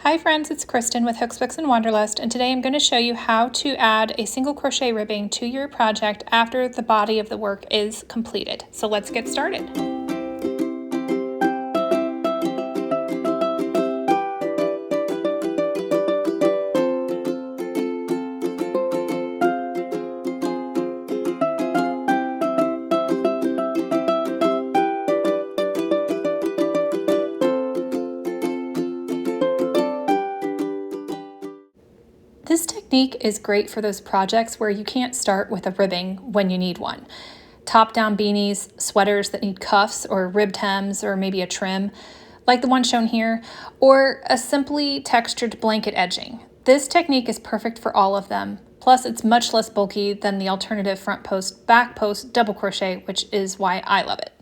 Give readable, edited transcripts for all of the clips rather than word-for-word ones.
Hi friends, it's Kristen with Hooks, Books, and Wanderlust, and today I'm going to show you how to add a single crochet ribbing to your project after the body of the work is completed. So let's get started. This technique is great for those projects where you can't start with a ribbing when you need one. Top-down beanies, sweaters that need cuffs or ribbed hems or maybe a trim, like the one shown here, or a simply textured blanket edging. This technique is perfect for all of them. Plus, it's much less bulky than the alternative front post, back post double crochet, which is why I love it.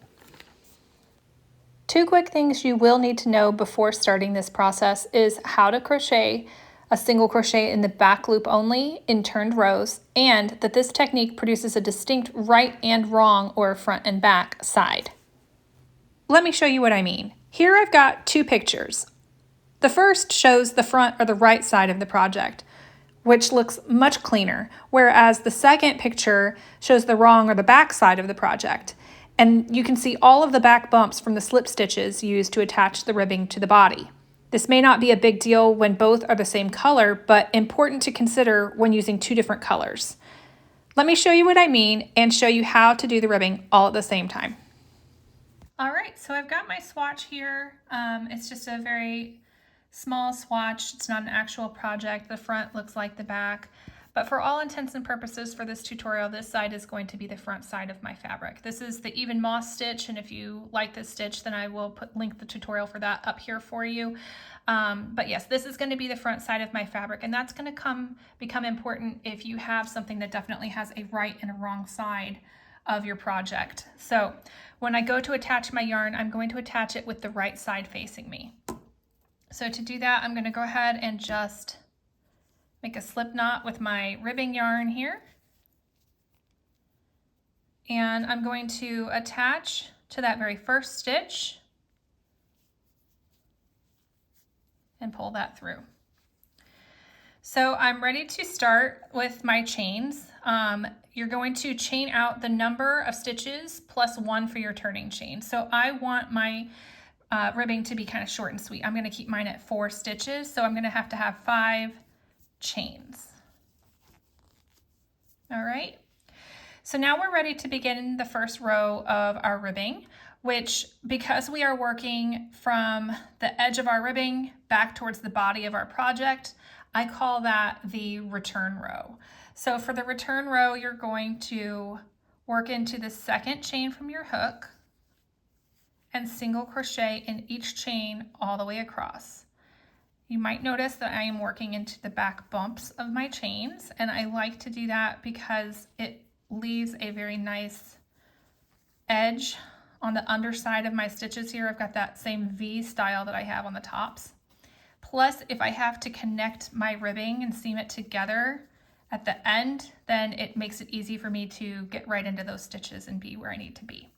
Two quick things you will need to know before starting this process is how to crochet a single crochet in the back loop only in turned rows, and that this technique produces a distinct right and wrong or front and back side. Let me show you what I mean. Here I've got two pictures. The first shows the front or the right side of the project, which looks much cleaner, whereas the second picture shows the wrong or the back side of the project. And you can see all of the back bumps from the slip stitches used to attach the ribbing to the body. This may not be a big deal when both are the same color, but important to consider when using two different colors. Let me show you what I mean and show you how to do the ribbing all at the same time. All right, so I've got my swatch here. It's just a very small swatch. It's not an actual project. The front looks like the back. But for all intents and purposes for this tutorial, this side is going to be the front side of my fabric. This is the even moss stitch, and if you like this stitch, then I will link the tutorial for that up here for you. But yes, this is going to be the front side of my fabric, and that's going to become important if you have something that definitely has a right and a wrong side of your project. So when I go to attach my yarn, I'm going to attach it with the right side facing me. So to do that, I'm going to go ahead and just make a slip knot with my ribbing yarn here. And I'm going to attach to that very first stitch and pull that through. So I'm ready to start with my chains. You're going to chain out the number of stitches plus one for your turning chain. So I want my ribbing to be kind of short and sweet. I'm going to keep mine at 4 stitches, so I'm going to have 5 chains. All right, so now we're ready to begin the first row of our ribbing, which, because we are working from the edge of our ribbing back towards the body of our project, I call that the return row. So for the return row, you're going to work into the second chain from your hook and single crochet in each chain all the way across. You might notice that I am working into the back bumps of my chains, and I like to do that because it leaves a very nice edge on the underside of my stitches here. I've got that same V style that I have on the tops. Plus, if I have to connect my ribbing and seam it together at the end, then it makes it easy for me to get right into those stitches and be where I need to be.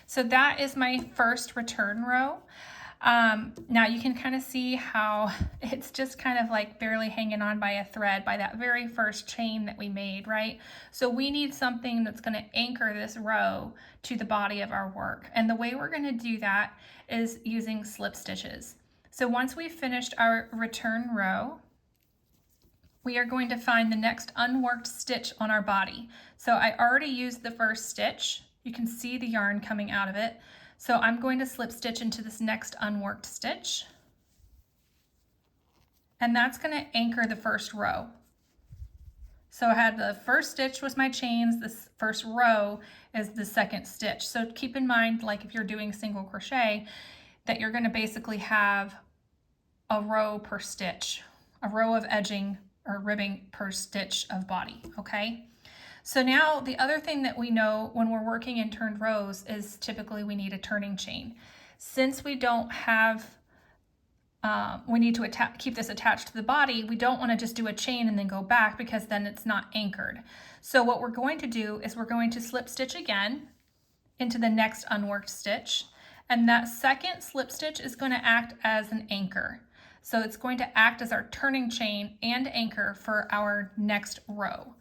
So that is my first return row. Now you can kind of see how it's just kind of like barely hanging on by a thread by that very first chain that we made, right? So we need something that's going to anchor this row to the body of our work. And the way we're going to do that is using slip stitches. So once we've finished our return row, we are going to find the next unworked stitch on our body. So I already used the first stitch. You can see the yarn coming out of it. So I'm going to slip stitch into this next unworked stitch, and that's going to anchor the first row. So I had the first stitch was my chains, this first row is the second stitch. So keep in mind, like if you're doing single crochet, that you're going to basically have a row per stitch, a row of edging or ribbing per stitch of body, okay? So now the other thing that we know when we're working in turned rows is typically we need a turning chain. Since we don't have, we need to keep this attached to the body, we don't want to just do a chain and then go back because then it's not anchored. So what we're going to do is we're going to slip stitch again into the next unworked stitch, and that second slip stitch is going to act as an anchor. So it's going to act as our turning chain and anchor for our next row.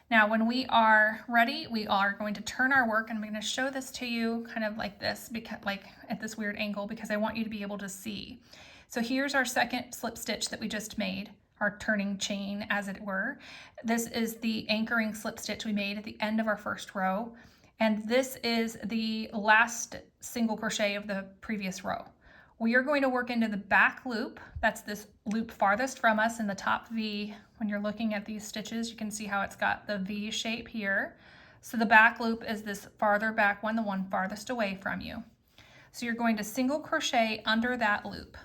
Now, when we are ready, we are going to turn our work, and I'm going to show this to you kind of like this, because like at this weird angle, because I want you to be able to see. So here's our second slip stitch that we just made, our turning chain as it were. This is the anchoring slip stitch we made at the end of our first row. And this is the last single crochet of the previous row. We are going to work into the back loop. That's this loop farthest from us in the top V. When you're looking at these stitches, you can see how it's got the V shape here. So the back loop is this farther back one, the one farthest away from you. So you're going to single crochet under that loop.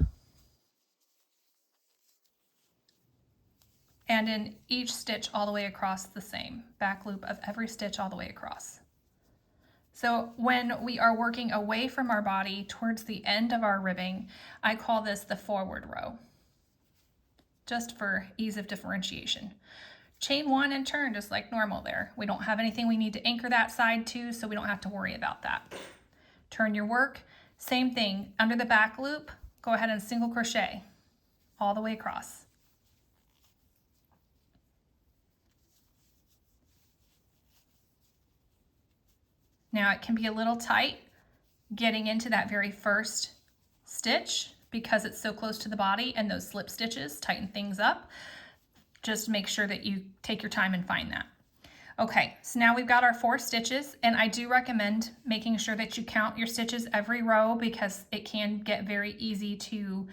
And in each stitch all the way across the same back loop of every stitch all the way across. So when we are working away from our body towards the end of our ribbing, I call this the forward row, just for ease of differentiation. Chain one and turn just like normal there. We don't have anything we need to anchor that side to, so we don't have to worry about that. Turn your work, same thing, under the back loop, go ahead and single crochet all the way across. Now it can be a little tight getting into that very first stitch because it's so close to the body, and those slip stitches tighten things up. Just make sure that you take your time and find that. Okay, so now we've got our 4 stitches, and I do recommend making sure that you count your stitches every row, because it can get very easy to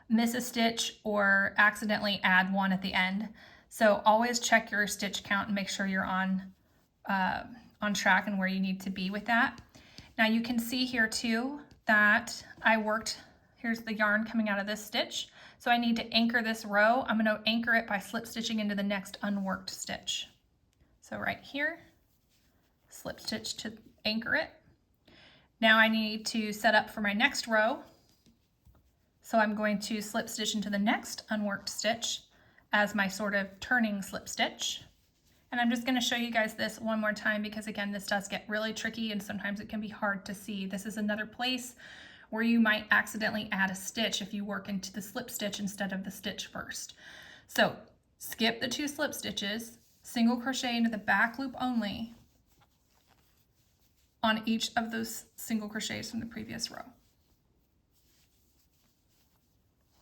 miss a stitch or accidentally add one at the end. So always check your stitch count and make sure you're on track and where you need to be with that. Now you can see here too that I worked, here's the yarn coming out of this stitch. So I need to anchor this row. I'm going to anchor it by slip stitching into the next unworked stitch. So right here, slip stitch to anchor it. Now I need to set up for my next row. So I'm going to slip stitch into the next unworked stitch as my sort of turning slip stitch. And I'm just going to show you guys this one more time, because again, this does get really tricky and sometimes it can be hard to see. This is another place where you might accidentally add a stitch if you work into the slip stitch instead of the stitch first. So skip the 2 slip stitches, single crochet into the back loop only on each of those single crochets from the previous row.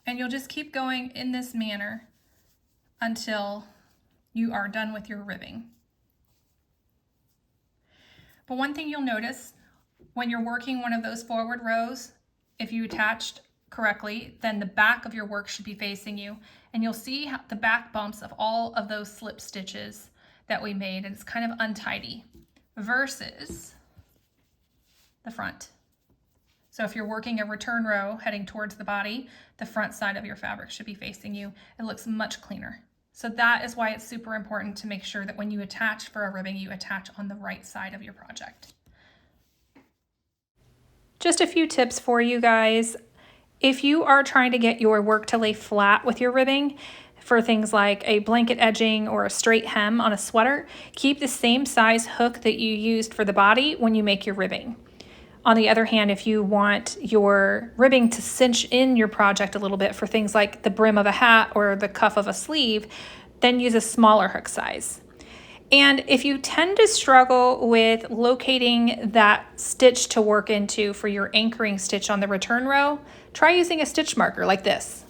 And you'll just keep going in this manner until you are done with your ribbing. But one thing you'll notice when you're working one of those forward rows, if you attached correctly, then the back of your work should be facing you, and you'll see how the back bumps of all of those slip stitches that we made, and it's kind of untidy versus the front. So if you're working a return row heading towards the body, the front side of your fabric should be facing you. It looks much cleaner. So that is why it's super important to make sure that when you attach for a ribbing, you attach on the right side of your project. Just a few tips for you guys. If you are trying to get your work to lay flat with your ribbing for things like a blanket edging or a straight hem on a sweater, keep the same size hook that you used for the body when you make your ribbing. On the other hand, if you want your ribbing to cinch in your project a little bit for things like the brim of a hat or the cuff of a sleeve, then use a smaller hook size. And if you tend to struggle with locating that stitch to work into for your anchoring stitch on the return row, try using a stitch marker like this.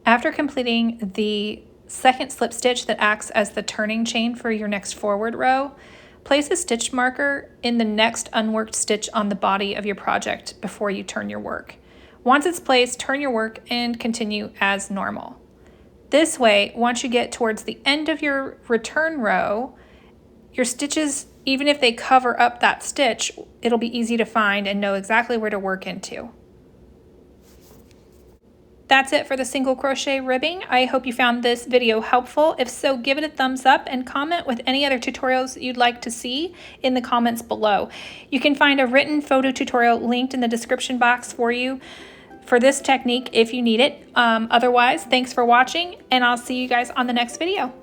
After completing the second slip stitch that acts as the turning chain for your next forward row, place a stitch marker in the next unworked stitch on the body of your project before you turn your work. Once it's placed, turn your work and continue as normal. This way, once you get towards the end of your return row, your stitches, even if they cover up that stitch, it'll be easy to find and know exactly where to work into. That's it for the single crochet ribbing. I hope you found this video helpful. If so, give it a thumbs up and comment with any other tutorials you'd like to see in the comments below. You can find a written photo tutorial linked in the description box for you for this technique if you need it. Otherwise, thanks for watching, and I'll see you guys on the next video.